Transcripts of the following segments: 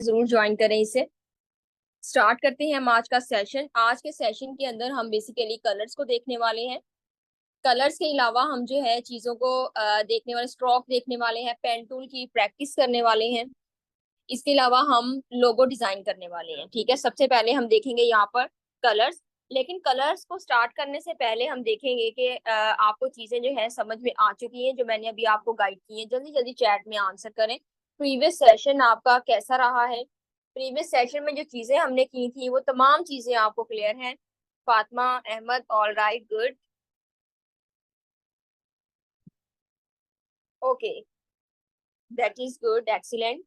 जरूर ज्वाइन करें इसे। स्टार्ट करते हैं हम आज का सेशन। आज के सेशन के अंदर हम बेसिकली कलर्स को देखने वाले हैं। कलर्स के अलावा हम जो है चीजों को देखने वाले, स्ट्रोक देखने वाले हैं, पेन टूल की प्रैक्टिस करने वाले हैं। इसके अलावा हम लोगो डिजाइन करने वाले हैं। ठीक है, सबसे पहले हम देखेंगे यहाँ पर कलर्स। लेकिन कलर्स को स्टार्ट करने से पहले हम देखेंगे कि आपको चीजें जो है समझ में आ चुकी हैं जो मैंने अभी आपको गाइड की हैं। जल्दी जल्दी चैट में आंसर करें। प्रीवियस सेशन आपका कैसा रहा है? प्रीवियस सेशन में जो चीजें हमने की थी वो तमाम चीजें आपको क्लियर हैं? Fatima Ahmed, all right, good, okay, that is good, excellent.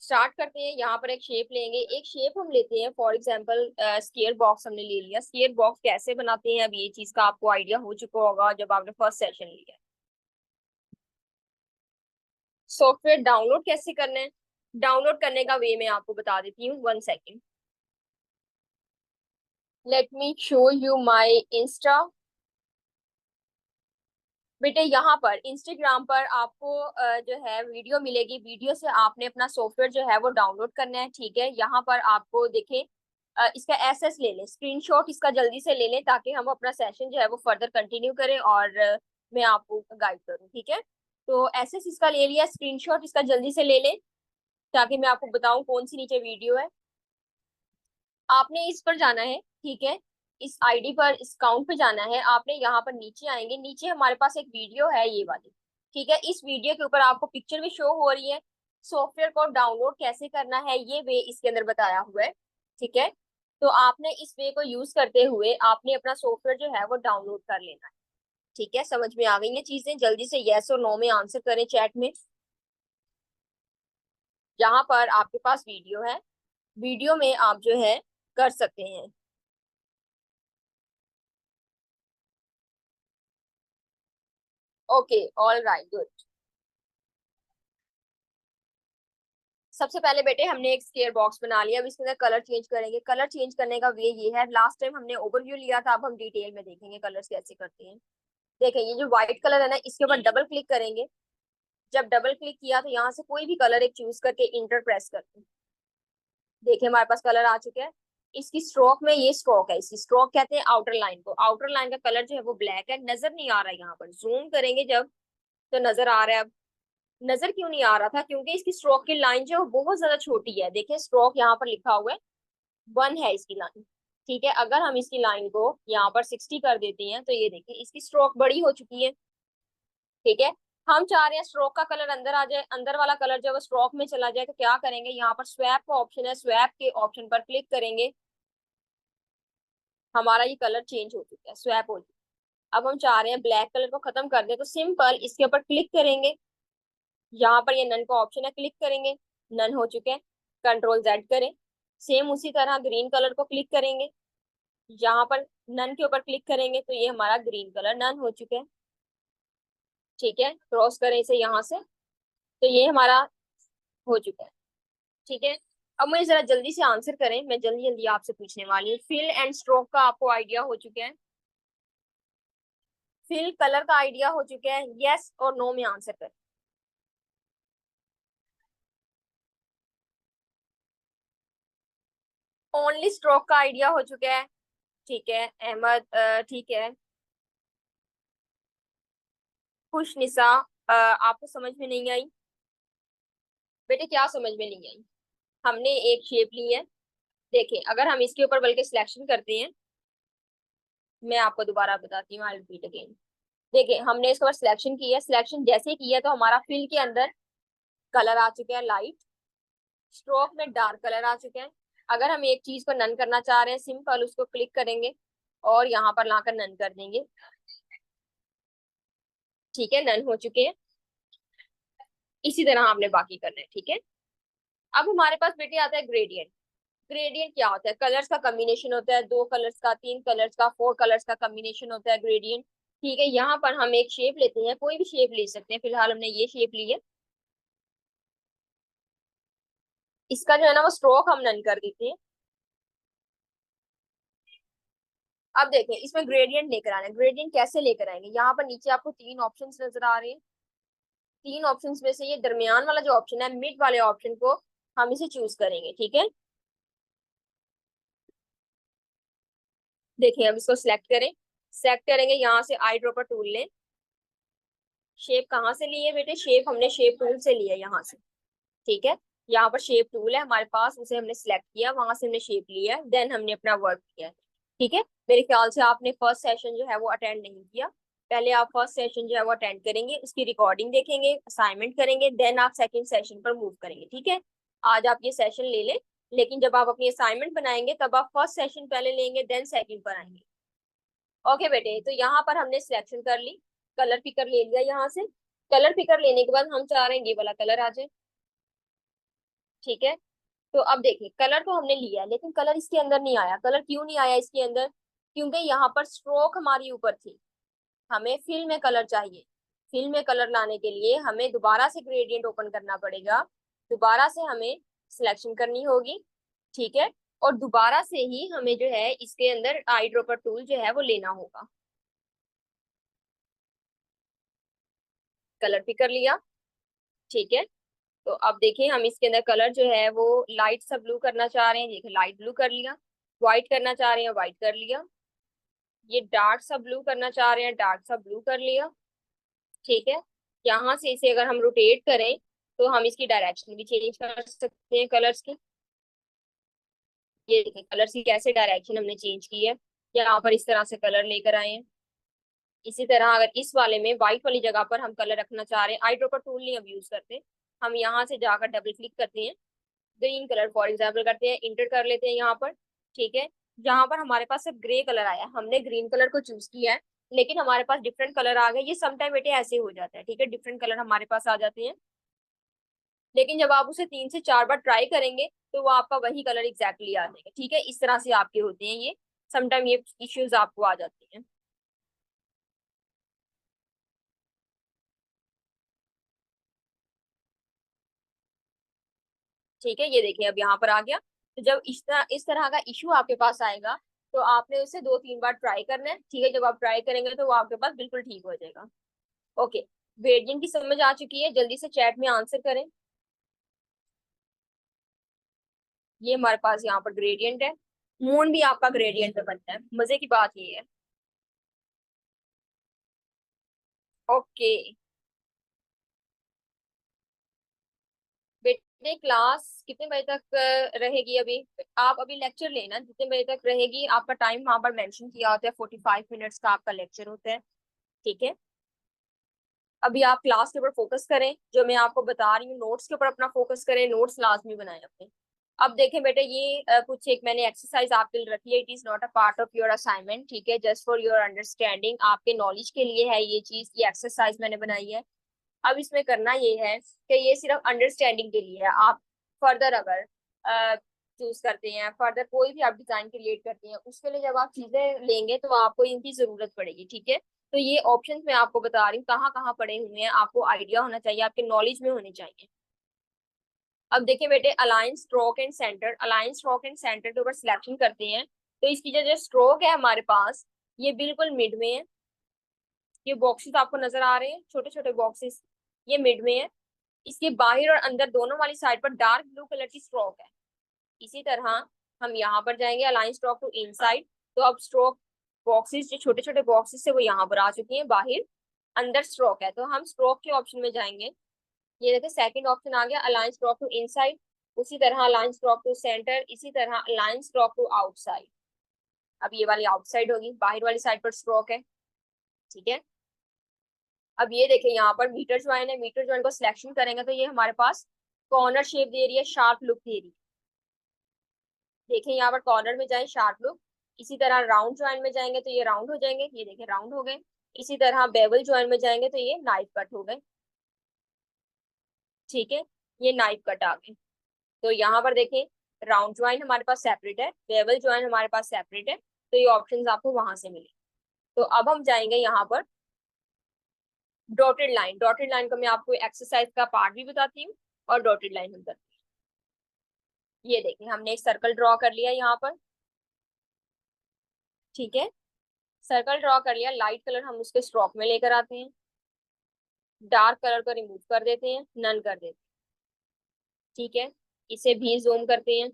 Start करते हैं। यहाँ पर एक शेप लेंगे। एक शेप हम लेते हैं, फॉर एग्जांपल स्क्वायर बॉक्स हमने ले लिया। स्क्वायर बॉक्स कैसे बनाते हैं अब ये चीज का आपको आइडिया हो चुका होगा जब आपने फर्स्ट सेशन लिया। सॉफ्टवेयर डाउनलोड कैसे करना है? डाउनलोड करने का वे मैं आपको बता देती हूँ, 1 second. Let me show you my Insta. बेटे यहाँ पर इंस्टाग्राम पर आपको जो है वीडियो मिलेगी। वीडियो से आपने अपना सॉफ्टवेयर जो है वो डाउनलोड करना है। ठीक है, यहाँ पर आपको देखें, इसका एसएस ले लें, स्क्रीनशॉट इसका जल्दी से ले लें ताकि हम अपना सेशन जो है वो फर्दर कंटिन्यू करें और मैं आपको गाइड करूँ। ठीक है, तो एसएस इसका ले लिया, स्क्रीनशॉट इसका जल्दी से ले लें ताकि मैं आपको बताऊं कौन सी नीचे वीडियो है। आपने इस पर जाना है। ठीक है, इस आईडी पर, इस काउंट पे जाना है आपने। यहाँ पर नीचे आएंगे, नीचे हमारे पास एक वीडियो है ये वाली। ठीक है, इस वीडियो के ऊपर आपको पिक्चर भी शो हो रही है। सॉफ्टवेयर को डाउनलोड कैसे करना है ये वे इसके अंदर बताया हुआ है। ठीक है, तो आपने इस वे को यूज करते हुए आपने अपना सॉफ्टवेयर जो है वो डाउनलोड कर लेना है। ठीक है, समझ में आ गई ये चीजें? जल्दी से यस और नो में आंसर करें चैट में। यहाँ पर आपके पास वीडियो है, वीडियो में आप जो है कर सकते हैं। Okay, all right, good. सबसे पहले बेटे हमने एक स्केयर बॉक्स बना लिया। अब इसके अंदर कलर चेंज करेंगे। कलर चेंज करने का वे ये है, लास्ट टाइम हमने ओवरव्यू लिया था, अब हम डिटेल में देखेंगे कलर्स कैसे करते हैं। देखें, ये जो व्हाइट कलर है ना, इसके ऊपर डबल क्लिक करेंगे। जब डबल क्लिक किया तो यहाँ से कोई भी कलर एक चूज करके इंटर प्रेस करते हैं। देखिए हमारे पास कलर आ चुके हैं। इसकी स्ट्रोक में, ये स्ट्रोक है, इसकी स्ट्रोक कहते हैं आउटर लाइन को। आउटर लाइन का कलर जो है वो ब्लैक है, नजर नहीं आ रहा है। यहाँ पर जूम करेंगे जब तो नजर आ रहा है। अब नजर क्यों नहीं आ रहा था? क्योंकि इसकी स्ट्रोक की लाइन जो है वो बहुत ज्यादा छोटी है। देखिए स्ट्रोक यहाँ पर लिखा हुआ है 1 है इसकी लाइन। ठीक है, अगर हम इसकी लाइन को यहाँ पर 60 कर देते हैं तो ये देखिए इसकी स्ट्रोक बड़ी हो चुकी है। ठीक है, हम चाह रहे हैं स्ट्रोक का कलर अंदर आ जाए, अंदर वाला कलर जब स्ट्रोक में चला जाए तो क्या करेंगे? यहाँ पर स्वैप का ऑप्शन है, स्वैप के ऑप्शन पर क्लिक करेंगे। हमारा ये कलर चेंज हो चुका है, स्वैप हो चुका है। अब हम चाह रहे हैं ब्लैक कलर को खत्म कर दे तो सिंपल इसके ऊपर क्लिक करेंगे। यहाँ पर ये नन का ऑप्शन है, क्लिक करेंगे, नन हो चुके हैं। कंट्रोल जेड करें। सेम उसी तरह ग्रीन कलर को क्लिक करेंगे, यहाँ पर नन के ऊपर क्लिक करेंगे तो ये हमारा ग्रीन कलर नन हो चुके हैं। ठीक है, क्रॉस करें इसे यहाँ से तो ये हमारा हो चुका है। ठीक है, अब मुझे जरा जल्दी से आंसर करें, मैं जल्दी जल्दी आपसे पूछने वाली हूँ। फिल एंड स्ट्रोक का आपको आइडिया हो चुके हैं? फिल कलर का आइडिया हो चुके हैं? यस और नो में आंसर करें। ओनली स्ट्रोक का आइडिया हो चुका है? ठीक है अहमद, ठीक है। खुश निसा, आपको समझ में नहीं आई? बेटे क्या समझ में नहीं आई? हमने एक शेप ली है। देखें, अगर हम इसके ऊपर बल्कि सिलेक्शन करते हैं, मैं आपको दोबारा बताती हूँ, आई रिपीट अगेन। देखिए हमने इसके ऊपर सिलेक्शन की है, सिलेक्शन जैसे ही किया तो हमारा फिल के अंदर कलर आ चुके हैं लाइट, स्ट्रोक में डार्क कलर आ चुके हैं। अगर हम एक चीज को नन करना चाह रहे हैं, सिंपल उसको क्लिक करेंगे और यहाँ पर लाकर नन कर देंगे। ठीक है, नन हो चुके हैं। इसी तरह आपने बाकी करना है। ठीक है, अब हमारे पास बेटे आता है ग्रेडियंट। ग्रेडियंट क्या होता है? कलर्स का कॉम्बिनेशन होता है, 2 कलर्स का, 3 कलर्स का, 4 कलर्स का कॉम्बिनेशन होता है ग्रेडियंट। ठीक है, यहाँ पर हम एक शेप लेते हैं, कोई भी शेप ले सकते हैं। फिलहाल हमने ये शेप ली है। इसका जो है ना वो स्ट्रोक हम नन कर देते हैं। अब देखें इसमें ग्रेडियंट लेकर आना है। ग्रेडियंट कैसे लेकर आएंगे? यहाँ पर नीचे आपको 3 ऑप्शंस नजर आ रहे हैं। तीन ऑप्शंस में से ये दरमियान वाला जो ऑप्शन है, मिड वाले ऑप्शन को हम इसे चूज करेंगे, ठीक है। देखिए, अब इसको सिलेक्ट करें। सिलेक्ट करेंगे, यहाँ से आई ड्रॉपर टूल लें। शेप कहाँ से ली है बेटे? शेप हमने शेप टूल से लिया यहाँ से, ठीक है। यहाँ पर शेप टूल है हमारे पास, उसे हमने सिलेक्ट किया, वहां से हमने शेप लिया, देन हमने अपना वर्क किया, ठीक है। मेरे ख्याल से आपने फर्स्ट सेशन जो है वो अटेंड नहीं किया। पहले आप फर्स्ट सेशन जो है वो अटेंड करेंगे, उसकी रिकॉर्डिंग देखेंगे, असाइनमेंट करेंगे, देन आप सेकंड सेशन पर मूव करेंगे, ठीक है। आज आप ये सेशन ले लें, लेकिन जब आप अपनी असाइनमेंट बनाएंगे तब आप फर्स्ट सेशन पहले लेंगे, देन सेकंड पर आएंगे। ओके बेटे, तो यहाँ पर हमने सिलेक्शन कर ली, कलर पिकर ले लिया यहाँ से। कलर पिकर लेने के बाद हम चाह रहे हैं ये वाला कलर आ जाए, ठीक है। तो अब देखिए, कलर तो हमने लिया लेकिन कलर इसके अंदर नहीं आया। कलर क्यों नहीं आया इसके अंदर? क्योंकि यहाँ पर स्ट्रोक हमारी ऊपर थी, हमें फिल में कलर चाहिए। फिल में कलर लाने के लिए हमें दोबारा से ग्रेडियंट ओपन करना पड़ेगा, दोबारा से हमें सिलेक्शन करनी होगी, ठीक है। और दोबारा से ही हमें जो है इसके अंदर आई ड्रॉपर टूल जो है वो लेना होगा। कलर पिक कर लिया, ठीक है। तो अब देखिए, हम इसके अंदर कलर जो है वो लाइट सा ब्लू करना चाह रहे हैं, देखिए लाइट ब्लू कर लिया। व्हाइट करना चाह रहे हैं, व्हाइट कर लिया। ये डार्क सा ब्लू करना चाह रहे हैं, डार्क सा ब्लू कर लिया, ठीक है। यहाँ से इसे अगर हम रोटेट करें तो हम इसकी डायरेक्शन भी चेंज कर सकते हैं कलर्स की। ये देखिए कलर्स की कैसे डायरेक्शन हमने चेंज की है, यहाँ पर इस तरह से कलर लेकर आए हैं। इसी तरह अगर इस वाले में व्हाइट वाली जगह पर हम कलर रखना चाह रहे हैं, आई ड्रॉपर टूल नहीं अब यूज करते, हम यहाँ से जाकर डबल क्लिक करते हैं, ग्रीन कलर फॉर एग्जाम्पल करते हैं, इंटर कर लेते हैं यहाँ पर, ठीक है। जहां पर हमारे पास सिर्फ ग्रे कलर आया, हमने ग्रीन कलर को चूज किया है, लेकिन हमारे पास डिफरेंट कलर आ गए। ये समटाइम बेटे ऐसे हो जाता है, ठीक है, डिफरेंट कलर हमारे पास आ जाते हैं। लेकिन जब आप उसे 3 से 4 बार ट्राई करेंगे तो वो आपका वही कलर एग्जैक्टली आ जाएगा, ठीक है। इस तरह से आपके होते हैं ये, समटाइम ये इश्यूज आपको आ जाते हैं। ठीक है, ये देखिए अब यहाँ पर आ गया। तो जब इस तरह का इशू आपके पास आएगा तो आपने उसे 2-3 बार ट्राई करना है, ठीक है। जब आप ट्राई करेंगे तो वो आपके पास बिल्कुल ठीक हो जाएगा। ओके, ग्रेडियंट की समझ आ चुकी है, जल्दी से चैट में आंसर करें। ये हमारे पास यहाँ पर ग्रेडियंट है, मून भी आपका ग्रेडियंट में बनता है, मजे की बात ये है। ओके बेटे, क्लास कितने बजे तक रहेगी अभी? आप अभी लेक्चर लेना, जितने बजे तक रहेगी आपका टाइम वहां पर मेंशन किया होता है, 45 मिनट्स का आपका लेक्चर होता है, ठीक है। अभी आप क्लास के ऊपर फोकस करें, जो मैं आपको बता रही हूँ नोट्स के ऊपर अपना फोकस करें, नोट्स लाजमी बनाएं अपने। अब देखें बेटे, ये कुछ एक मैंने एक्सरसाइज आपके लिए रखी है, it is not a part of your assignment, ठीक है, जस्ट फॉर योर अंडरस्टैंडिंग, आपके नॉलेज के लिए है ये चीज, ये एक्सरसाइज मैंने बनाई है। अब इसमें करना ये है कि ये सिर्फ अंडरस्टैंडिंग के लिए है। आप फर्दर अगर चूज करते हैं, फर्दर कोई भी आप डिजाइन क्रिएट करते हैं, उसके लिए जब आप चीजें लेंगे तो आपको इनकी जरूरत पड़ेगी, ठीक है। तो ये ऑप्शंस मैं आपको बता रही हूँ कहाँ कहाँ पड़े हुए हैं, आपको आइडिया होना चाहिए, आपके नॉलेज में होने चाहिए। अब देखिए बेटे, alliance stroke and centre, alliance stroke and centre के ऊपर सिलेक्शन करते हैं तो इसकी जो स्ट्रोक है हमारे पास, ये बिल्कुल मिड में है। ये बॉक्सेस आपको नजर आ रहे हैं, छोटे छोटे बॉक्सेस, ये मिड में है। इसके बाहर और अंदर दोनों वाली साइड पर डार्क ब्लू कलर की स्ट्रोक है। इसी तरह हम यहाँ पर जाएंगे, अलाइन स्ट्रोक टू इनसाइड, तो अब स्ट्रोक बॉक्सेस जो छोटे छोटे बॉक्सेस है वो यहाँ पर आ चुके हैं, बाहर अंदर स्ट्रोक है, तो हम स्ट्रोक के ऑप्शन में जाएंगे। ये देखिए सेकंड ऑप्शन आ गया, अलाइन स्ट्रोक टू इनसाइड, उसी तरह अलाइन स्ट्रोक टू सेंटर, इसी तरह अलाइन स्ट्रोक टू आउटसाइड। अब ये वाली आउटसाइड होगी, बाहर वाली साइड पर स्ट्रोक है, ठीक है। अब ये देखें यहाँ पर मीटर ज्वाइन है, मीटर ज्वाइन को सिलेक्शन करेंगे तो ये हमारे पास कॉर्नर शेप दे रही है, शार्प लुक दे रही है। देखें यहाँ पर कॉर्नर में जाए शार्प लुक, इसी तरह राउंड ज्वाइन में जाएंगे तो ये राउंड हो जाएंगे, ये देखें राउंड हो गए। इसी तरह बेवल ज्वाइन में जाएंगे तो ये नाइफ कट हो गए, ठीक है, ये नाइफ कट आ गए। तो यहाँ पर देखें, राउंड ज्वाइन हमारे पास सेपरेट है, बेवल ज्वाइन हमारे पास सेपरेट है, तो ये ऑप्शंस आपको वहां से मिले। तो अब हम जाएंगे यहाँ पर डॉटेड लाइन, डॉटेड लाइन को मैं आपको एक्सरसाइज का पार्ट भी बताती हूँ और डॉटेड लाइन हम करते हैं। ये देखें, हमने एक सर्कल ड्रॉ कर लिया यहाँ पर, ठीक है। सर्कल ड्रॉ कर लिया, लाइट कलर हम उसके स्ट्रोक में लेकर आते हैं। डार्क कलर को रिमूव कर देते हैं, नन कर देते हैं। ठीक है, इसे भी जूम करते हैं।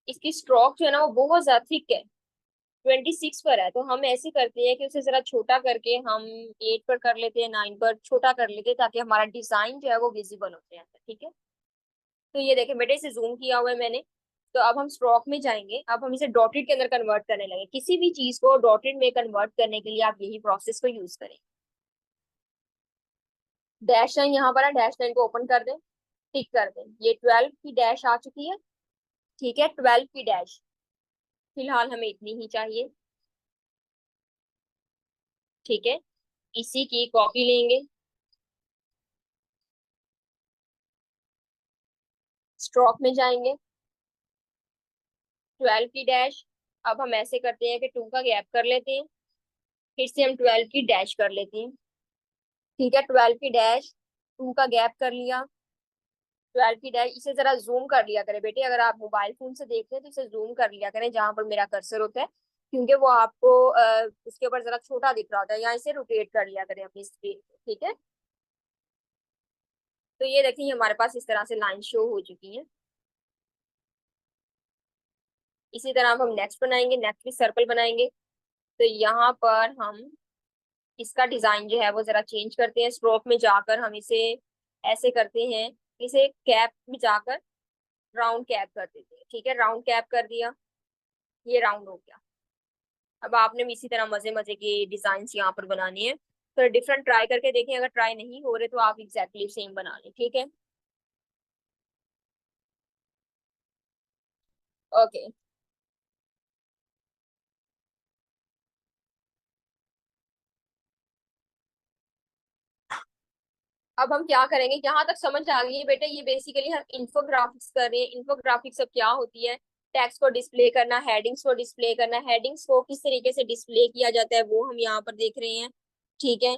इसकी स्ट्रोक जो है ना वो बहुत ज्यादा थिक है, 26 पर है, तो हम ऐसे करते हैं कि उसे जरा छोटा करके हम 8 पर कर लेते हैं, 9 पर छोटा कर लेते हैं, ताकि हमारा डिजाइन जो है वो विजिबल होते हैं। ठीक है, तो ये देखें बेटे, इसे जूम किया हुआ है मैंने। तो अब हम स्ट्रोक में जाएंगे, अब हम इसे डॉटेड के अंदर कन्वर्ट करने लगे। किसी भी चीज को डॉटेड में कन्वर्ट करने के लिए आप यही प्रोसेस को यूज करें। डैश लाइन यहाँ पर है, डैश लाइन को ओपन कर दें, टिक कर दें। ये 12 की डैश आ चुकी है। ठीक है, 12 की डैश फिलहाल हमें इतनी ही चाहिए। ठीक है, इसी की कॉपी लेंगे, स्ट्रोक में जाएंगे, 12 की डैश। अब हम ऐसे करते हैं कि 2 का गैप कर लेते हैं, फिर से हम 12 की डैश कर लेते हैं। ठीक है, 12 की डैश, 2 का गैप कर लिया, 12 की डैश। इसे जरा जूम कर लिया करें बेटे, अगर आप मोबाइल फोन से देख रहे हैं तो इसे जूम कर लिया करें जहां पर मेरा कर्सर होता है, क्योंकि वो आपको उसके ऊपर जरा छोटा दिख रहा होता है। यहाँ इसे रोटेट कर लिया करें अपनी स्क्रीन। ठीक है, तो ये देखिए हमारे पास इस तरह से लाइन शो हो चुकी है। इसी तरह अब हम नेक्स्ट बनाएंगे, नेक्स्ट भी सर्कल बनाएंगे। तो यहाँ पर हम इसका डिजाइन जो है वो जरा चेंज करते हैं। स्ट्रोक में जाकर हम इसे ऐसे करते हैं, इसे कैप में जाकर राउंड कैप कर देते हैं। ठीक है, राउंड कैप कर दिया, ये राउंड हो गया। अब आपने भी इसी तरह मजे मजे के डिजाइन यहाँ पर बनानी है, तो डिफरेंट ट्राई करके देखें। अगर ट्राई नहीं हो रहे तो आप एग्जैक्टली सेम बना लें। ठीक है, ओके। अब हम क्या करेंगे, यहाँ तक समझ आ गई है बेटा? ये बेसिकली हम इंफोग्राफिक्स कर रहे हैं। इंफोग्राफिक्स अब क्या होती है? टेक्स्ट को डिस्प्ले करना, हेडिंग्स को डिस्प्ले करना। हेडिंग्स को किस तरीके से डिस्प्ले किया जाता है वो हम यहाँ पर देख रहे हैं। ठीक है,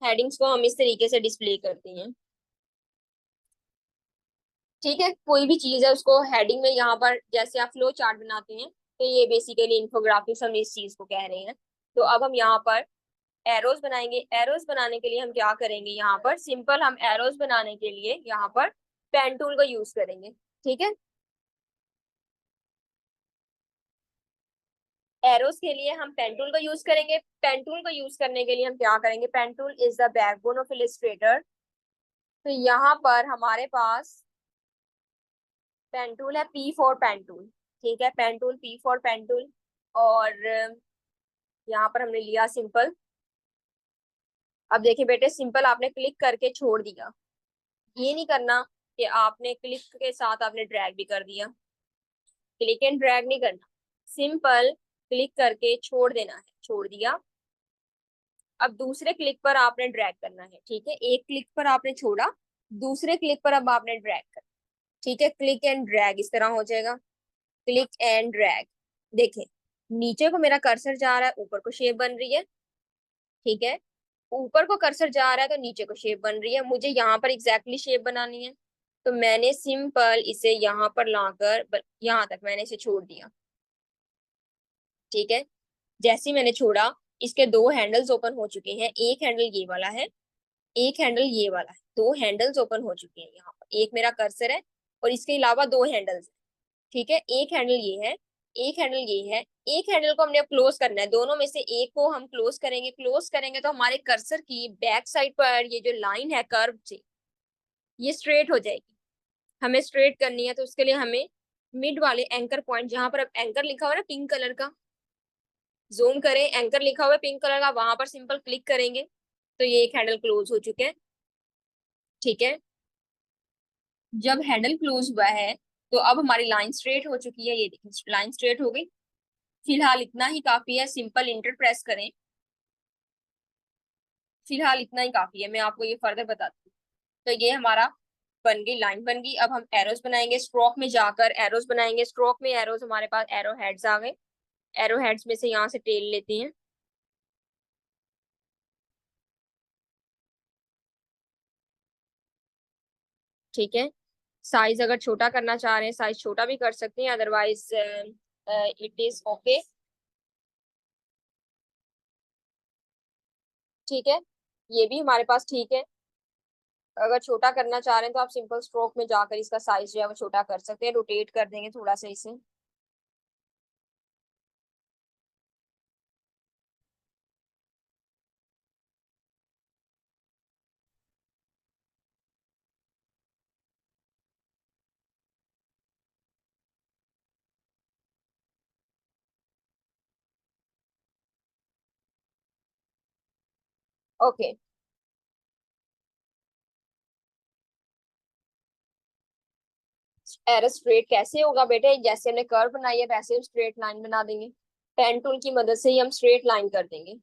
हेडिंग्स को हम इस तरीके से डिस्प्ले करते हैं। ठीक है, कोई भी चीज है उसको हेडिंग में, यहाँ पर जैसे आप फ्लो चार्ट बनाते हैं, तो ये बेसिकली इंफोग्राफिक्स हम इस चीज को कह रहे हैं। तो अब हम यहाँ पर एरोज बनाएंगे। एरोज बनाने के लिए हम क्या करेंगे, यहाँ पर सिंपल हम एरोज बनाने के लिए यहाँ पर पेन टूल को यूज करेंगे। ठीक है, एरोज के लिए हम पेन टूल को यूज करेंगे। पेन टूल को यूज करने के लिए हम क्या करेंगे, pen tool is the backbone of Illustrator. तो यहाँ पर हमारे पास पेन टूल है, पी फॉर पेन टूल। ठीक है, pen tool, P for pen tool. और यहाँ पर हमने लिया सिंपल। अब देखिए बेटे, सिंपल आपने क्लिक करके छोड़ दिया, ये नहीं करना कि आपने क्लिक के साथ आपने ड्रैग भी कर दिया। क्लिक एंड ड्रैग नहीं करना, सिंपल क्लिक करके छोड़ देना है, छोड़ दिया। अब दूसरे क्लिक पर आपने ड्रैग करना है। ठीक है, एक क्लिक पर आपने छोड़ा, दूसरे क्लिक पर अब आपने ड्रैग करना। ठीक है, क्लिक एंड ड्रैग इस तरह हो जाएगा, क्लिक एंड ड्रैग। देखें, नीचे को मेरा कर्सर जा रहा है, ऊपर को शेप बन रही है। ठीक है, ऊपर को कर्सर जा रहा है तो नीचे को शेप बन रही है। मुझे यहाँ पर एग्जैक्टली शेप बनानी है, तो मैंने सिंपल इसे यहाँ पर लाकर यहाँ तक मैंने इसे छोड़ दिया। ठीक है, जैसे ही मैंने छोड़ा, इसके दो हैंडल्स ओपन हो चुके हैं। एक हैंडल ये वाला है, एक हैंडल ये वाला है। दो हैंडल्स ओपन हो चुके हैं यहाँ पर। एक मेरा कर्सर है और इसके अलावा दो हैंडल्स हैं। ठीक है, एक हैंडल ये है, एक हैंडल ये है। एक हैंडल को हमने अब क्लोज करना है, दोनों में से एक को हम क्लोज करेंगे। क्लोज करेंगे तो हमारे कर्सर की बैक साइड पर ये जो लाइन है कर्व से, ये स्ट्रेट हो जाएगी। हमें स्ट्रेट करनी है, तो उसके लिए हमें मिड वाले एंकर पॉइंट, जहां पर अब एंकर लिखा हुआ है ना पिंक कलर का, जूम करें, एंकर लिखा हुआ है पिंक कलर का, वहां पर सिंपल क्लिक करेंगे तो ये एक हैंडल क्लोज हो चुके हैं। ठीक है, जब हैंडल क्लोज हुआ है तो अब हमारी लाइन स्ट्रेट हो चुकी है। ये देखिए लाइन स्ट्रेट हो गई। फिलहाल इतना ही काफी है, सिंपल इंटर प्रेस करें। फिलहाल इतना ही काफी है, मैं आपको ये फर्दर बताती हूँ। तो ये हमारा बन गई, लाइन बन गई। अब हम एरोज बनाएंगे, स्ट्रोक में जाकर एरोज बनाएंगे। स्ट्रोक में एरोज, हमारे पास एरो हेड्स आ गए। एरो हेड्स में से यहाँ से टेल लेते हैं। ठीक है, साइज अगर छोटा करना चाह रहे हैं, साइज छोटा भी कर सकते हैं, अदरवाइज इट इज ओके। ठीक है, ये भी हमारे पास ठीक है। अगर छोटा करना चाह रहे हैं तो आप सिंपल स्ट्रोक में जाकर इसका साइज जो है वो छोटा कर सकते हैं, रोटेट कर देंगे थोड़ा सा इसे। ओके। एरो स्ट्रेट कैसे होगा बेटे, जैसे हमने कर्व बनाई है वैसे हम स्ट्रेट लाइन बना देंगे। पेन टूल की मदद से ही हम स्ट्रेट लाइन कर देंगे।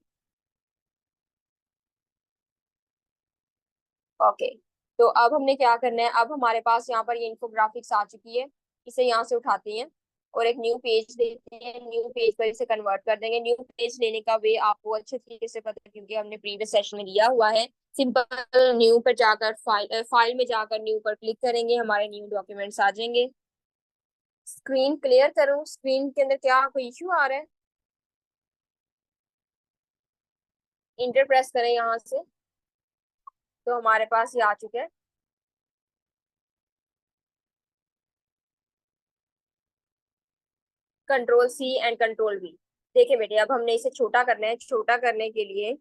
ओके। तो अब हमने क्या करना है, अब हमारे पास यहाँ पर ये इन्फोग्राफिक्स आ चुकी है। इसे यहाँ से उठाते हैं और एक न्यू पेज देते हैं, न्यू पेज पर इसे कन्वर्ट कर देंगे। न्यू पेज लेने का वे आपको अच्छे तरीके से पता है क्योंकि हमने प्रीवियस सेशन में दिया हुआ है। सिंपल न्यू पर जाकर फाइल में जाकर न्यू पर क्लिक करेंगे, हमारे न्यू डॉक्यूमेंट्स आ जाएंगे। स्क्रीन क्लियर करूँ, स्क्रीन के अंदर क्या कोई इश्यू आ रहा है? इंटर प्रेस करें यहाँ से तो हमारे पास ये आ चुका है। Control C and control V. देखिए बेटे, अब हमने इसे छोटा करना है। छोटा करने के लिए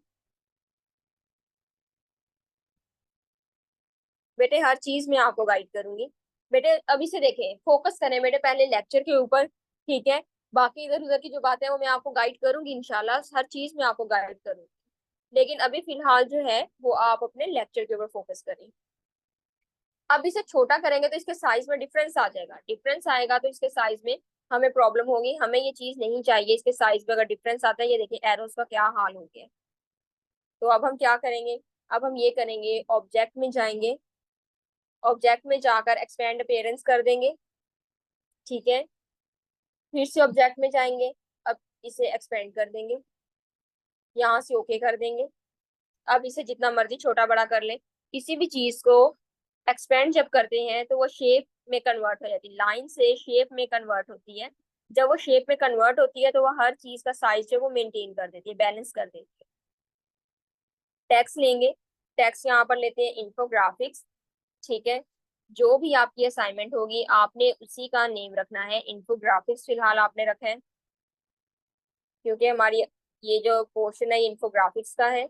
बेटे हर चीज में आपको गाइड करूंगी। बेटे अभी से देखें, फोकस करें बेटे पहले लेक्चर के ऊपर, ठीक है? बाकी इधर उधर की जो बातें हैं वो मैं आपको गाइड करूंगी इंशाल्लाह, हर चीज में आपको गाइड करूंगी। लेकिन अभी फिलहाल जो है वो आप अपने लेक्चर के ऊपर फोकस करें। अब इसे छोटा करेंगे तो इसके साइज में डिफरेंस आ जाएगा। डिफरेंस आएगा तो इसके साइज में हमें प्रॉब्लम होगी, हमें ये चीज नहीं चाहिए। इसके साइज में अगर डिफरेंस आता है, ये देखिए एरोस का क्या हाल हो गया। तो अब हम क्या करेंगे, अब हम ये करेंगे, ऑब्जेक्ट में जाएंगे, ऑब्जेक्ट में जाकर एक्सपेंड अपीयरेंस कर देंगे, ठीक है? फिर से ऑब्जेक्ट में जाएंगे, अब इसे एक्सपेंड कर देंगे, यहाँ से ओके कर देंगे। अब इसे जितना मर्जी छोटा बड़ा कर लें। किसी भी चीज को एक्सपेंड जब करते हैं तो वो शेप में कन्वर्ट हो जाती है, लाइन से शेप में कन्वर्ट होती है। जब वो शेप में कन्वर्ट होती है तो वो हर चीज का साइज जो वो मेंटेन कर देती है, बैलेंस कर देती है। टेक्स्ट लेंगे, टेक्स्ट यहाँ पर लेते हैं इन्फोग्राफिक्स, ठीक है? जो भी आपकी असाइनमेंट होगी आपने उसी का नेम रखना है। इन्फोग्राफिक्स फिलहाल आपने रखा है क्योंकि हमारी ये जो पोर्शन है इन्फोग्राफिक्स का है,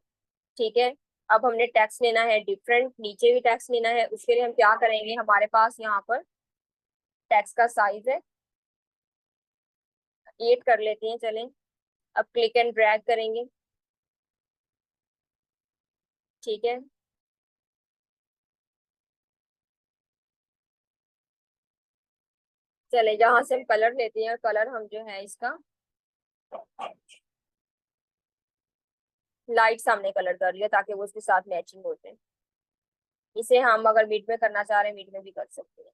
ठीक है? अब हमने टेक्स्ट लेना है डिफरेंट, नीचे भी टेक्स्ट लेना है। उसके लिए हम क्या करेंगे, हमारे पास यहाँ पर टेक्स्ट का साइज है 8 कर लेते हैं, चलें। अब क्लिक एंड ड्रैग करेंगे, ठीक है? चले जहां से हम कलर लेते हैं, कलर हम जो है इसका लाइट सामने कलर कर लिया ताकि वो उसके साथ मैचिंग होते हैं। इसे हम अगर मिड में करना चाह रहे हैं मिड में भी कर सकते हैं।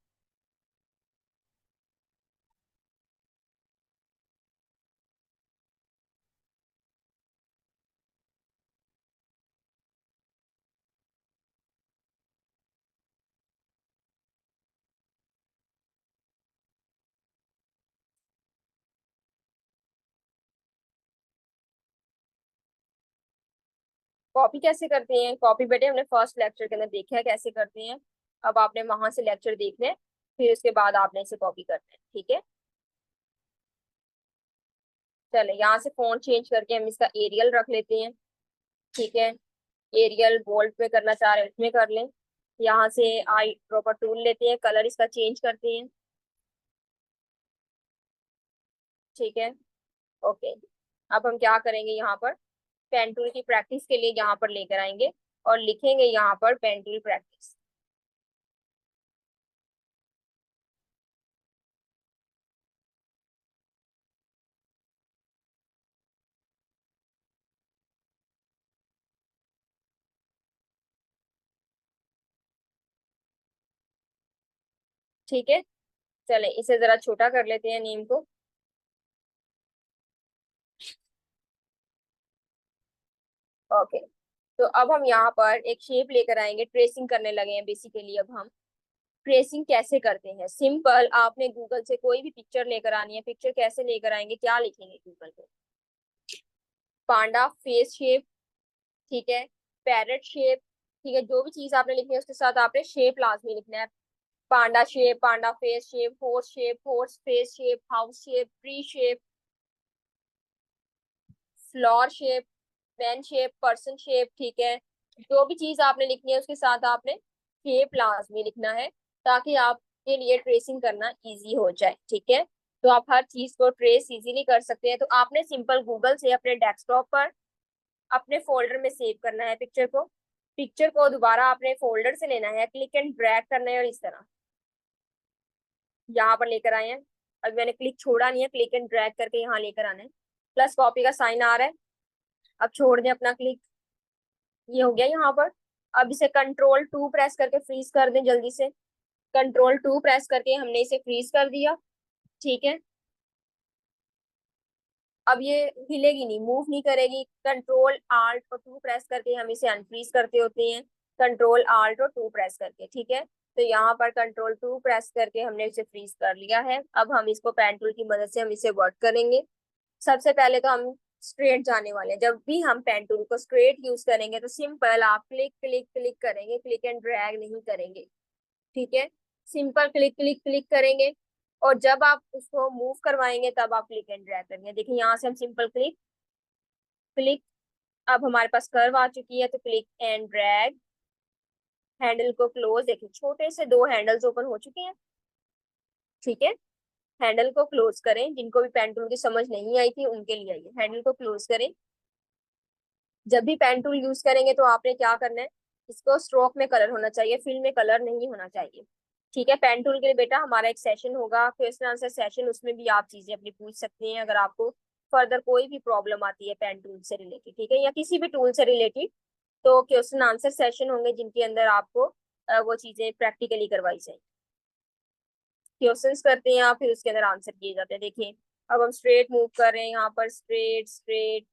कॉपी कैसे करते हैं? कॉपी बेटे हमने फर्स्ट लेक्चर के अंदर देखा है कैसे करते हैं। अब आपने वहां से लेक्चर देखने हैं, फिर उसके बाद आपने इसे कॉपी करना है, ठीक है? चले यहाँ से फोन चेंज करके हम इसका एरियल रख लेते हैं, ठीक है? एरियल बोल्ड में करना चाह रहे हैं उसमें कर लें। यहाँ से आई ड्रॉपर टूल लेते हैं, कलर इसका चेंज करते हैं, ठीक है? ओके। अब हम क्या करेंगे, यहाँ पर पेन टूल की प्रैक्टिस के लिए यहाँ पर लेकर आएंगे और लिखेंगे यहाँ पर पेन टूल प्रैक्टिस, ठीक है? चले इसे जरा छोटा कर लेते हैं नेम को। ओके। तो अब हम यहाँ पर एक शेप लेकर आएंगे, ट्रेसिंग करने लगे हैं बेसिकली। अब हम ट्रेसिंग कैसे करते हैं, सिंपल आपने गूगल से कोई भी पिक्चर लेकर आनी है। पिक्चर कैसे लेकर आएंगे, क्या लिखेंगे गूगल पे? पांडा फेस शेप, ठीक है? पैरेट शेप, ठीक है, जो भी चीज आपने लिखनी है उसके साथ आपने शेप लाजमी लिखना है। Panda shape, panda face shape, horse face shape, house shape, tree shape, floor shape, man shape, person shape. ठीक है, जो भी चीज आपने लिखनी है उसके साथ आपने शेप लाजमी लिखना है, ताकि आपके लिए ट्रेसिंग करना इजी हो जाए। ठीक है, तो आप हर चीज को ट्रेस इजीली कर सकते हैं। तो आपने सिंपल गूगल से अपने डेस्कटॉप पर अपने फोल्डर में सेव करना है पिक्चर को। पिक्चर को दोबारा अपने फोल्डर से लेना है, क्लिक एंड ड्रैग करना है और इस तरह यहाँ पर लेकर आए हैं। अभी मैंने क्लिक छोड़ा नहीं है, क्लिक एंड ड्रैग करके यहाँ लेकर आना है। प्लस कॉपी का साइन आ रहा है, अब छोड़ दें अपना क्लिक। ये हो गया यहाँ पर। अब इसे कंट्रोल 2 प्रेस करके फ्रीज कर दें जल्दी से। कंट्रोल 2 प्रेस करके हमने इसे फ्रीज कर दिया। ठीक है, अब ये हिलेगी नहीं, मूव नहीं करेगी। कंट्रोल Alt और 2 प्रेस करके हम इसे अनफ्रीज करते होते हैं, कंट्रोल Alt और 2 प्रेस करके। ठीक है, तो यहाँ पर कंट्रोल 2 प्रेस करके हमने इसे फ्रीज कर लिया है। अब हम इसको पेन टूल की मदद से हम इसे वर्क करेंगे। सबसे पहले तो हम स्ट्रेट जाने वाले हैं। जब भी हम पेन टूल को स्ट्रेट यूज करेंगे तो सिंपल आप क्लिक क्लिक क्लिक करेंगे, क्लिक एंड ड्रैग नहीं करेंगे। ठीक है, सिंपल क्लिक क्लिक क्लिक करेंगे, और जब आप उसको मूव करवाएंगे तब आप क्लिक एंड ड्रैग करेंगे। देखिए यहाँ से हम सिंपल क्लिक क्लिक, अब हमारे पास कर्व आ चुकी है, तो क्लिक एंड ड्रैग। हैंडल को क्लोज, देखिए छोटे से 2 हैंडल्स ओपन हो चुके हैं। ठीक है, हैंडल को क्लोज करें। जिनको भी पेन टूल की समझ नहीं आई थी उनके लिए आइए, हैंडल को क्लोज करें। जब भी पेन टूल यूज करेंगे तो आपने क्या करना है, इसको स्ट्रोक में कलर होना चाहिए, फिल में कलर नहीं होना चाहिए। ठीक है, पेन टूल के लिए बेटा हमारा एक सेशन होगा, क्वेश्चन आंसर सेशन, उसमें भी आप चीजें अपनी पूछ सकते हैं अगर आपको फर्दर कोई भी प्रॉब्लम आती है पेन टूल से रिलेटेड। ठीक है, या किसी भी टूल से रिलेटेड, तो क्वेश्चन आंसर सेशन होंगे जिनके अंदर आपको वो चीजें प्रैक्टिकली करवाई जाए। क्वेश्चंस करते हैं आप, फिर उसके अंदर आंसर किए जाते हैं। देखिए अब हम स्ट्रेट मूव कर रहे हैं, यहाँ पर स्ट्रेट स्ट्रेट।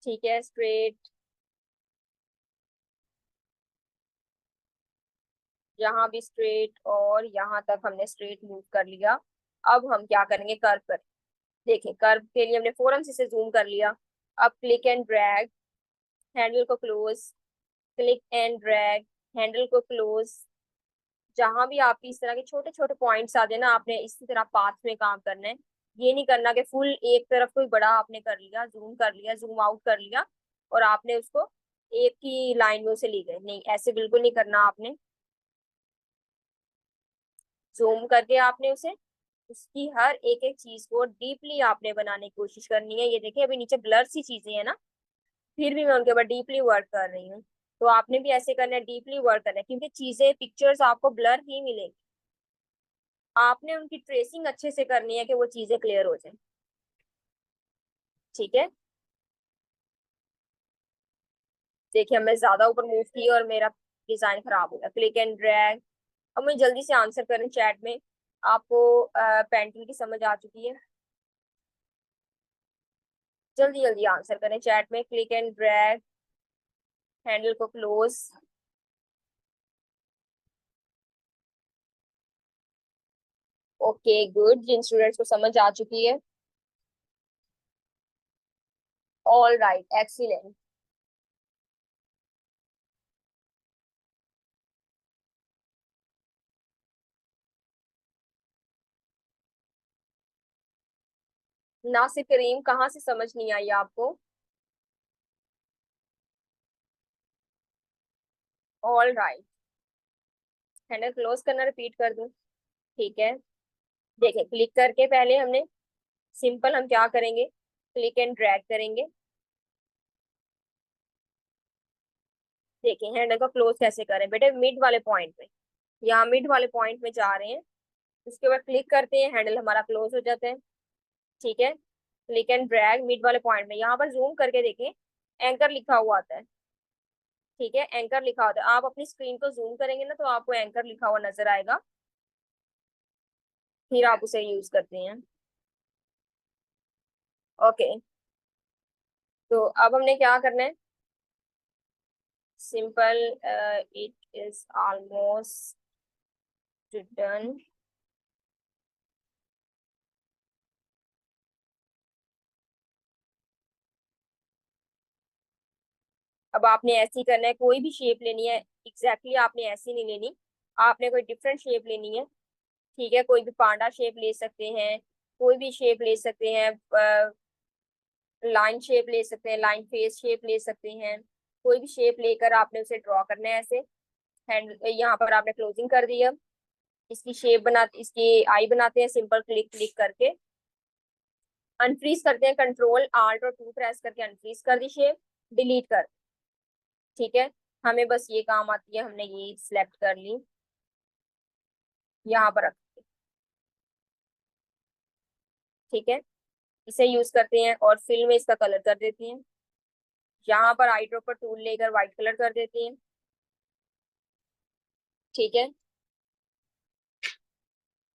ठीक है, स्ट्रेट, यहाँ भी स्ट्रेट, और यहाँ तक हमने स्ट्रेट मूव कर लिया। अब हम क्या करेंगे, कर्व कर। देखिए कर्व के लिए हमने फौरन से इसे जूम कर लिया। अब क्लिक एंड ड्रैग, हैंडल को close, click and drag, handle को क्लोज। जहां भी आप इस तरह के छोटे छोटे पॉइंट्स आ जाए ना, आपने इसी तरह पाथ में काम करना है। ये नहीं करना कि फुल एक तरफ कोई बड़ा आपने कर लिया, जूम कर लिया, जूम आउट कर लिया, और आपने उसको एक ही लाइन में उसे ले गए। नहीं, ऐसे बिल्कुल नहीं करना आपने। जूम करके आपने उसे, उसकी हर एक एक चीज को डीपली आपने बनाने की कोशिश करनी है। ये देखिए अभी नीचे ब्लर सी चीजें है ना, फिर भी मैं उनके ऊपर डीपली वर्क कर रही हूँ। तो आपने भी ऐसे करना है, डीपली वर्क करना है, क्योंकि चीजें पिक्चर्स आपको ब्लर ही मिलेंगी। आपने उनकी ट्रेसिंग अच्छे से करनी है कि वो चीजें क्लियर हो जाए। ठीक है, देखिए मैं ज्यादा ऊपर मूव की और मेरा डिजाइन खराब हो गया। Click and drag. अब मुझे जल्दी से आंसर करें चैट में। आपको पेंटिंग की समझ आ चुकी है, जल्दी जल्दी आंसर करें चैट में। क्लिक एंड ड्रैग, हैंडल को क्लोज। ओके गुड, जिन स्टूडेंट्स को समझ आ चुकी है, ऑल राइट, एक्सीलेंट। नासिर करीम, कहाँ से समझ नहीं आई आपको? ऑल राइट, हैंडल क्लोज करना रिपीट कर दूं? ठीक है, देखिए क्लिक करके पहले हमने सिंपल हम क्या करेंगे, क्लिक एंड ड्रैग करेंगे। देखिए हैंडल को क्लोज कैसे करें बेटे, मिड वाले पॉइंट में, यहाँ मिड वाले पॉइंट में जा रहे हैं, उसके बाद क्लिक करते हैं, हैंडल हमारा क्लोज हो जाता है। ठीक है, क्लिक एंड ड्रैग, मिड वाले पॉइंट में, यहाँ पर जूम करके देखें, एंकर लिखा हुआ आता है। ठीक है, एंकर लिखा होता है, आप अपनी स्क्रीन को जूम करेंगे ना तो आपको एंकर लिखा हुआ नजर आएगा, फिर आप उसे यूज करते हैं। ओके, तो अब हमने क्या करना है, simple, it is almost done. अब आपने ऐसे ही करना है, कोई भी शेप लेनी है एग्जैक्टली आपने ऐसी नहीं लेनी, आपने कोई डिफरेंट शेप लेनी है। ठीक है, कोई भी पांडा शेप ले सकते हैं, कोई भी शेप ले सकते हैं, लाइन शेप ले सकते हैं, लाइन फेस शेप ले सकते हैं। कोई भी शेप लेकर आपने उसे ड्रॉ करना है ऐसे। हैंड यहाँ पर आपने क्लोजिंग कर दी। अब इसकी शेप बना, इसकी आई बनाते हैं सिंपल क्लिक क्लिक करके। अनफ्रीज करते हैं, कंट्रोल आल्ट और टू प्रेस करके अनफ्रीज कर दी शेप, डिलीट कर। ठीक है, हमें बस ये काम आती है, हमने ये सिलेक्ट कर ली, यहाँ पर रख दी। ठीक है, इसे यूज करते हैं और फिल में इसका कलर कर देते हैं। यहाँ पर आई ड्रॉपर टूल लेकर व्हाइट कलर कर देते हैं। ठीक है,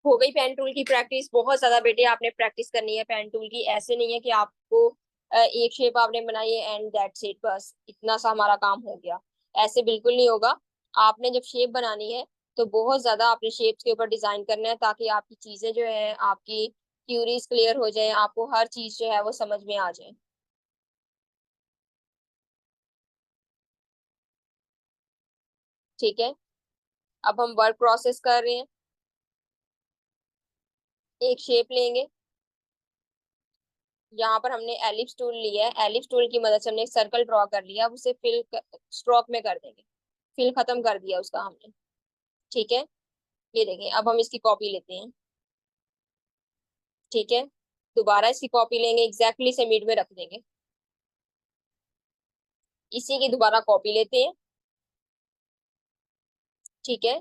हो गई पेन टूल की प्रैक्टिस। बहुत ज्यादा बेटे आपने प्रैक्टिस करनी है पेन टूल की। ऐसे नहीं है कि आपको एक शेप आपने बनाई है एंड दैट्स इट, बस इतना सा हमारा काम हो गया। ऐसे बिल्कुल नहीं होगा। आपने जब शेप बनानी है तो बहुत ज्यादा आपने शेप्स के ऊपर डिजाइन करना है, ताकि आपकी चीजें जो है, आपकी क्यूरीज क्लियर हो जाए, आपको हर चीज जो है वो समझ में आ जाए। ठीक है, अब हम वर्क प्रोसेस कर रहे हैं। एक शेप लेंगे, यहाँ पर हमने एलिप्स टूल लिया है, एलिप्स टूल की मदद से हमने एक सर्कल ड्रॉ कर लिया। अब उसे फिल स्ट्रोक में कर देंगे, फिल खत्म कर दिया उसका हमने। ठीक है, ये देखें, अब हम इसकी कॉपी लेते हैं। ठीक है, दोबारा इसकी कॉपी लेंगे, एग्जैक्टली से मिड में रख देंगे। इसी की दोबारा कॉपी लेते हैं। ठीक है,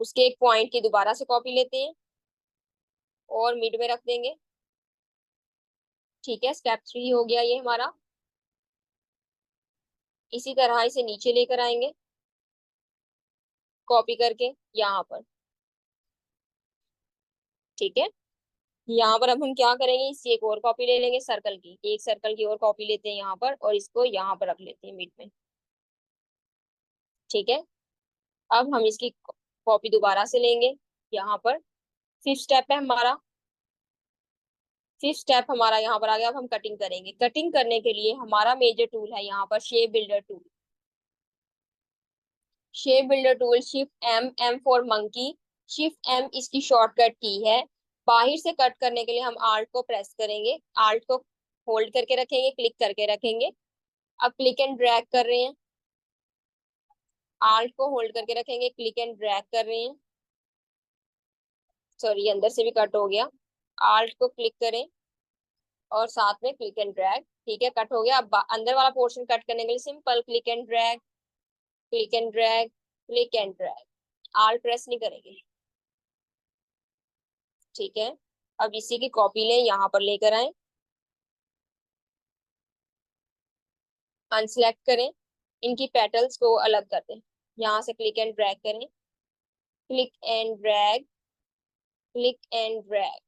उसके एक पॉइंट की दोबारा से कॉपी लेते हैं और मिड में रख देंगे। ठीक है, स्टेप 3 हो गया ये हमारा। इसी तरह इसे नीचे लेकर आएंगे, कॉपी करके यहाँ पर। ठीक है, यहाँ पर अब हम क्या करेंगे, इसकी एक और कॉपी ले लेंगे सर्कल की, एक सर्कल की और कॉपी लेते हैं यहाँ पर, और इसको यहाँ पर रख लेते हैं मिड में। ठीक है, अब हम इसकी कॉपी दोबारा से लेंगे यहाँ पर। फिफ्थ स्टेप है हमारा, फिफ्थ स्टेप हमारा यहाँ पर आ गया। अब हम कटिंग करेंगे। कटिंग करने के लिए हमारा मेजर टूल है यहाँ पर shape builder tool. Shape builder tool, shift M, M for monkey, shift M इसकी शॉर्टकट की है। बाहर से कट करने के लिए हम आल्ट को प्रेस करेंगे, आल्ट को होल्ड करके रखेंगे, क्लिक करके रखेंगे। अब क्लिक एंड ड्रैग कर रहे हैं, आल्ट को होल्ड करके रखेंगे, क्लिक एंड ड्रैग कर रहे हैं। सॉरी, अंदर से भी कट हो गया। आल्ट को क्लिक करें और साथ में क्लिक एंड ड्रैग। ठीक है, कट हो गया। अब अंदर वाला पोर्शन कट करने के लिए simple click and drag, click and drag, click and drag. Alt press नहीं करेंगे। ठीक है, अब इसी की कॉपी लें, यहाँ पर लेकर आए, अनसिलेक्ट करें, इनकी पेटल्स को अलग कर दें। यहाँ से क्लिक एंड ड्रैग करें, click and drag, click and drag.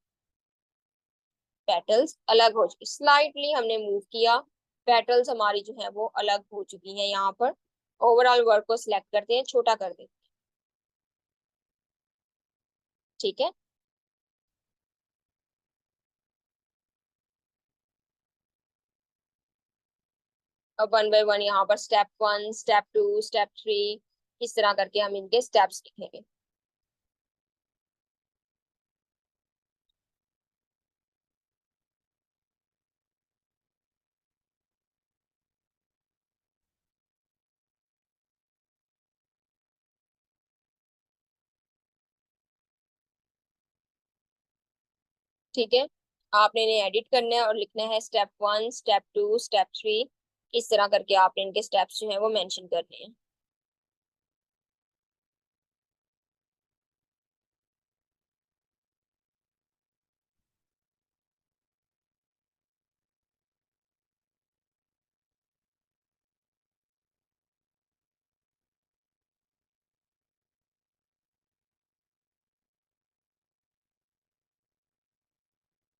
Petals अलग हो चुकी, स्लाइटली हमने मूव किया, पेटल्स हमारी जो है वो अलग हो चुकी हैं। यहाँ पर ओवरऑल वर्क को सिलेक्ट करते हैं, छोटा कर देते हैं। ठीक है, अब वन बाय वन यहाँ पर स्टेप 1, स्टेप 2, स्टेप 3, इस तरह करके हम इनके स्टेप्स लिखेंगे। ठीक है, आपने इन्हें एडिट करना है और लिखना है स्टेप 1, स्टेप 2, स्टेप 3, इस तरह करके आपने इनके स्टेप्स जो है वो मेंशन करने हैं।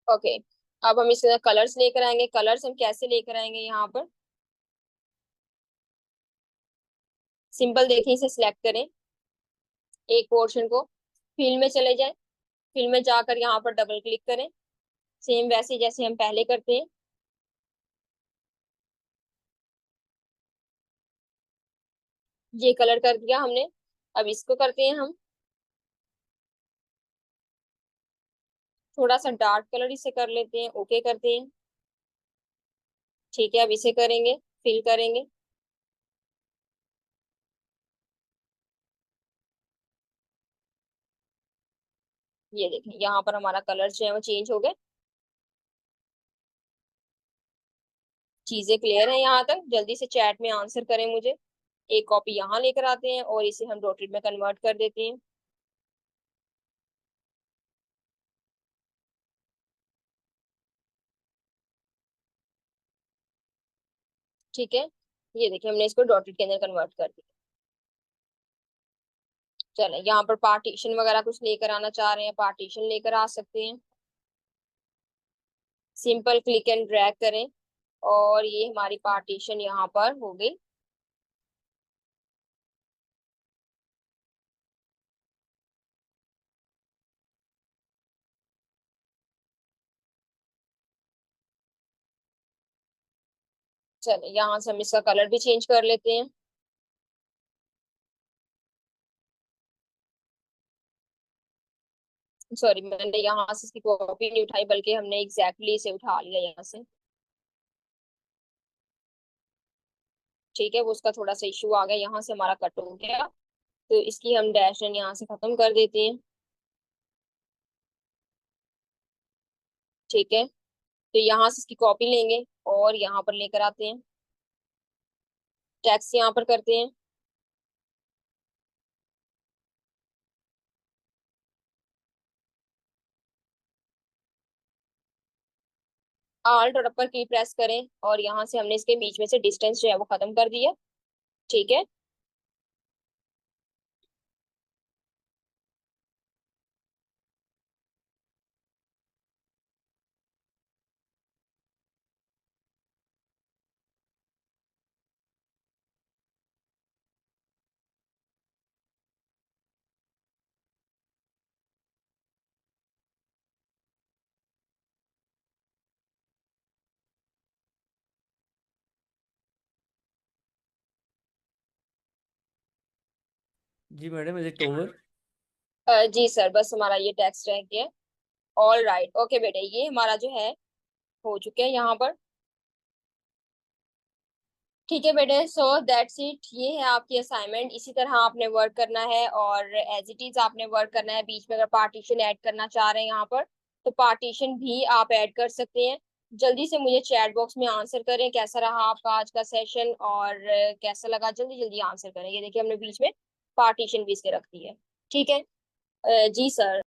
ओके, अब हम इसके कलर्स लेकर आएंगे। कलर्स हम कैसे लेकर आएंगे, यहाँ पर सिंपल देखें, इसे सिलेक्ट करें, एक पोर्शन को, फिल में चले जाएं, फिल में जाकर यहाँ पर डबल क्लिक करें, सेम वैसे जैसे हम पहले करते हैं। ये कलर कर दिया हमने। अब इसको करते हैं हम थोड़ा सा डार्क कलर इसे कर लेते हैं, ओके करते हैं। ठीक है, अब इसे करेंगे, फिल करेंगे। ये देखें यहाँ पर हमारा कलर जो है वो चेंज हो गए। चीजें क्लियर है यहाँ तक? जल्दी से चैट में आंसर करें मुझे। एक कॉपी यहाँ लेकर आते हैं और इसे हम डॉटेड में कन्वर्ट कर देते हैं। ठीक है, ये देखिए हमने इसको डॉटेड के अंदर कन्वर्ट कर दिया। चले यहाँ पर पार्टीशन वगैरह कुछ लेकर आना चाह रहे हैं, पार्टीशन लेकर आ सकते हैं। सिंपल क्लिक एंड ड्रैग करें और ये हमारी पार्टीशन यहाँ पर हो गई। चले यहाँ से हम इसका कलर भी चेंज कर लेते हैं। सॉरी, मैंने यहाँ से इसकी कॉपी नहीं उठाई बल्कि हमने एग्जैक्टली इसे उठा लिया यहाँ से। ठीक है, वो उसका थोड़ा सा इशू आ गया, यहाँ से हमारा कट हो गया। तो इसकी हम डैश लाइन यहाँ से खत्म कर देते हैं। ठीक है, तो यहाँ से इसकी कॉपी लेंगे और यहाँ पर लेकर आते हैं। टेक्स्ट यहाँ पर करते हैं। आल्ट और अपर की प्रेस करें और यहाँ से हमने इसके बीच में से डिस्टेंस जो है वो खत्म कर दिया। ठीक है, जी मैडम, इज इट ओवर? जी सर, बस हमारा ये टेक्स्ट रह गया। ऑल राइट, ओके बेटे, ये हमारा जो है हो चुके हैं यहाँ पर। ठीक है बेटे, सो दैट्स इट, ये है आपकी असाइनमेंट। इसी तरह आपने वर्क करना है और एज इट इज आपने वर्क करना है। बीच में अगर पार्टीशन ऐड करना चाह रहे हैं यहाँ पर तो पार्टीशन भी आप ऐड कर सकते हैं। जल्दी से मुझे चैट बॉक्स में आंसर करें कैसा रहा आपका आज का सेशन और कैसा लगा, जल्दी जल्दी आंसर करें। ये देखिए हमने बीच में पार्टीशन भी इसके रख दी है। ठीक है, जी सर।